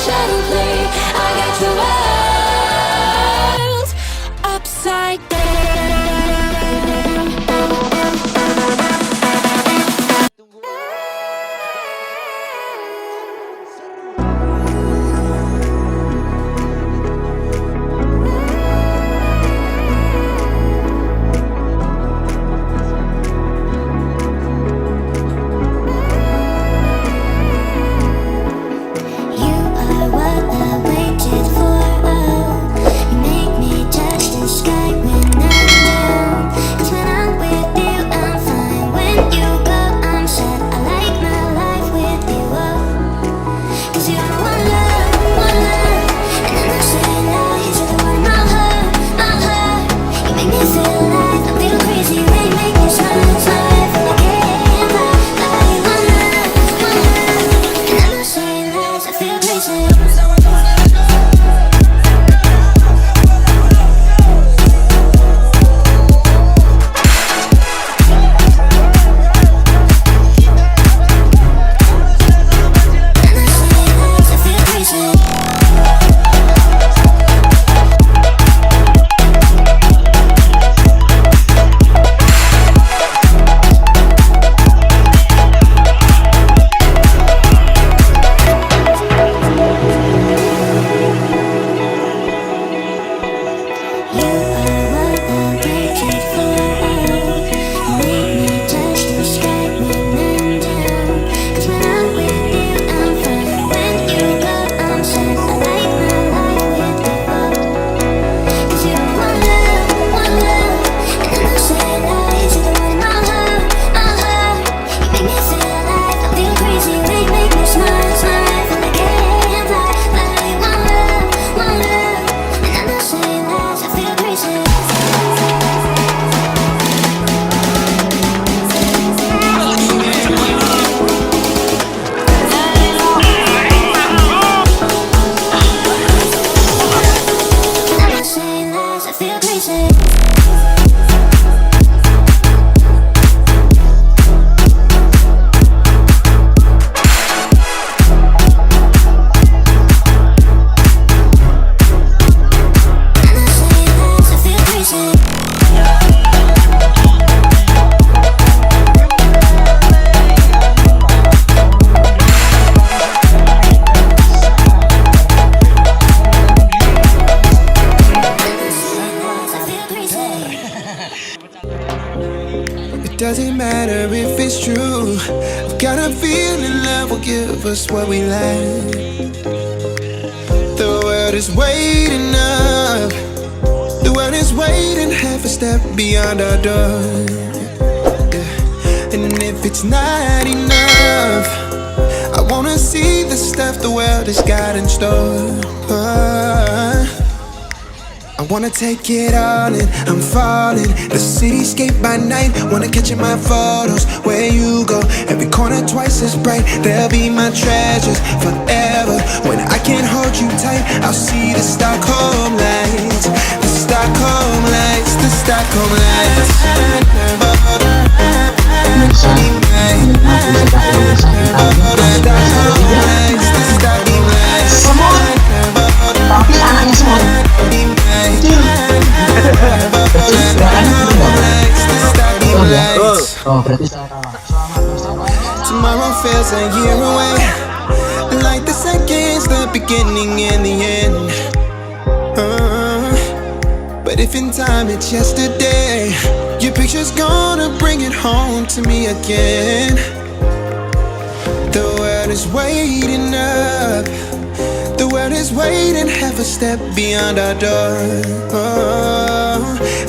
shadow play. I got your world upside down. Doesn't matter if it's true. I've got a feeling love will give us what we lack. The world is waiting up. The world is waiting half a step beyond our door. Yeah. And if it's not enough, I wanna see the stuff the world has got in store. I wanna take it all in, I'm falling. The cityscape by night, wanna catch in my photos. Where you go, every corner twice as bright. They'll be my treasures forever. When I can't hold you tight, I'll see the Stockholm lights. The Stockholm lights, the Stockholm lights. Tapi anaknya semua oh, berarti saya kalah. Tomorrow feels a year away, like the seconds, the beginning and the end. But if in time it's yesterday, your picture's gonna bring it home to me again. The world is waiting up. The world is waiting half a step beyond our door.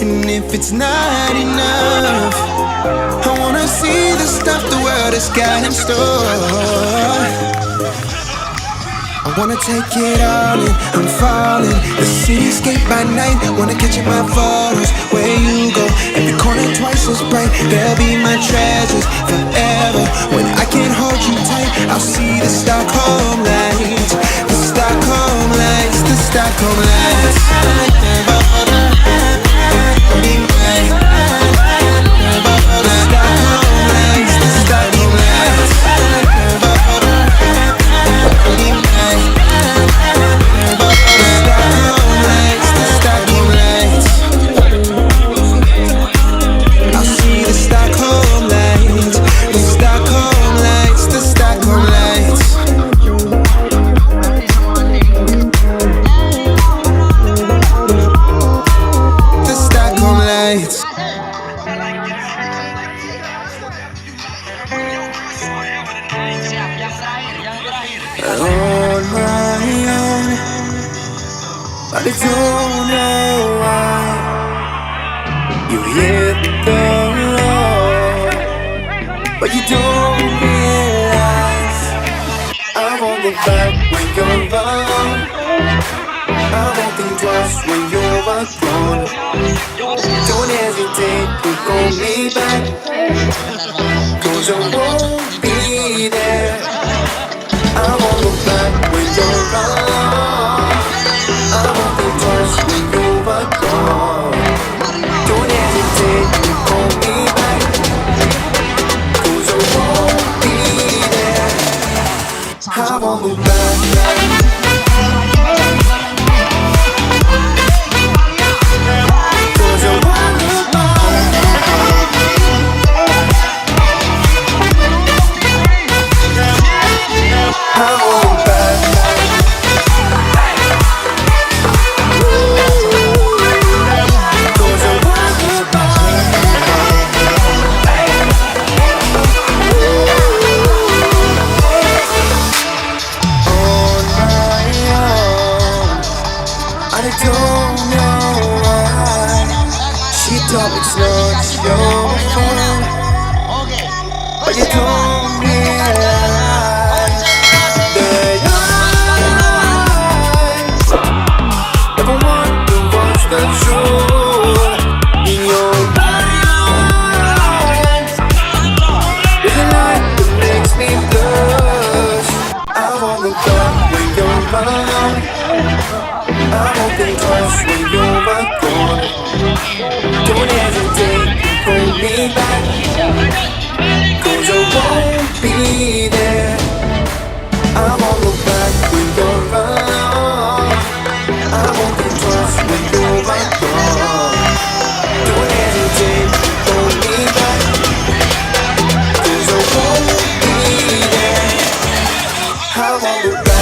And if it's not enough, I wanna see the stuff the world has got in store. I wanna take it all in, I'm falling. The cityscape by night, wanna catch in my photos. Where you go, every corner twice as bright. They'll be my treasures forever. When I can't hold you tight, I'll see the Stockholm lights. The Stockholm lights, the Stockholm lights. don't know why you hit the road, but you don't realize I won't look back when you're gone. I won't think twice when you're gone. Don't hesitate to call me back, 'cause I won't be there. I won't look back when you're gone. I won't think twice when you're gone. Don't hesitate to call me back, 'cause I won't be there. I won't look back. It's not your fault, but you don't realize that I never want to watch the truth in your eyes. There's a light that makes me blush. I won't look back when you're gone. I won't think twice when you're gone. Don't hesitate to hold me back, 'cause I won't be there. I won't look back when you're gone. I won't think twice when you're gone. Don't hesitate to hold me back, 'cause I won't be there. I won't look back.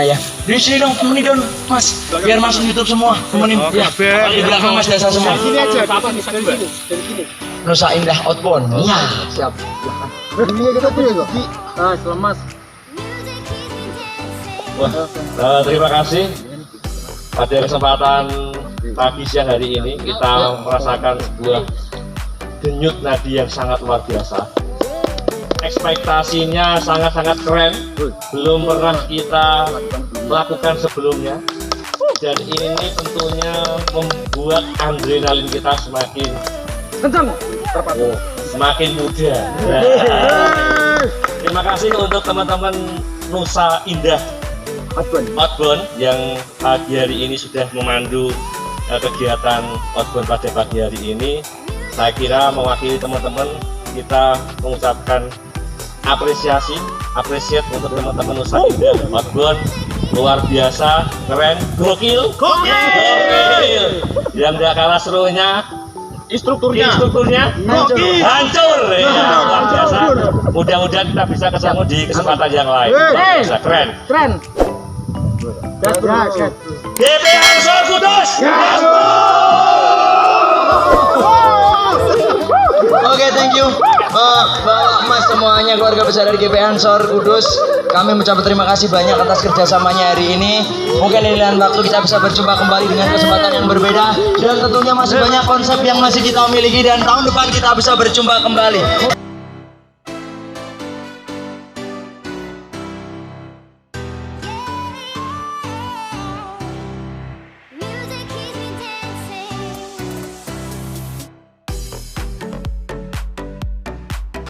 Ya, di sini dong, temenin dong, Mas, biar masuk YouTube semua, temenin ya. Di belakang Mas Desa semua. Sini aja, kapan dari sini. Nusa Indah Outbound. Iya, siap. Ini kita tuh ya, ah, selamat. Wah, terima kasih pada kesempatan pagi siang hari ini kita merasakan sebuah denyut nadi yang sangat luar biasa. Ekspektasinya sangat-sangat keren, belum pernah kita lakukan sebelumnya, dan ini tentunya membuat adrenalin kita semakin Kencang. semakin muda. Terima kasih untuk teman-teman Nusa Indah Outbound yang pagi hari ini sudah memandu kegiatan outbound pada pagi hari ini. Saya kira mewakili teman-teman kita mengucapkan apresiasi untuk teman-teman Nusa Indah Outbound. Luar biasa, keren, gokil. Yang tidak kalah serunya instrukturnya hancur ya, luar biasa. Mudah-mudahan kita bisa ketemu di kesempatan yang lain. Bisa keren. GP Ansor Kudus. Oke, thank you Bapak Mas semuanya, keluarga besar dari GP Ansor Kudus. Kami mengucapkan terima kasih banyak atas kerjasamanya hari ini. Mungkin di lain waktu kita bisa berjumpa kembali dengan kesempatan yang berbeda, dan tentunya masih banyak konsep yang masih kita miliki, dan tahun depan kita bisa berjumpa kembali.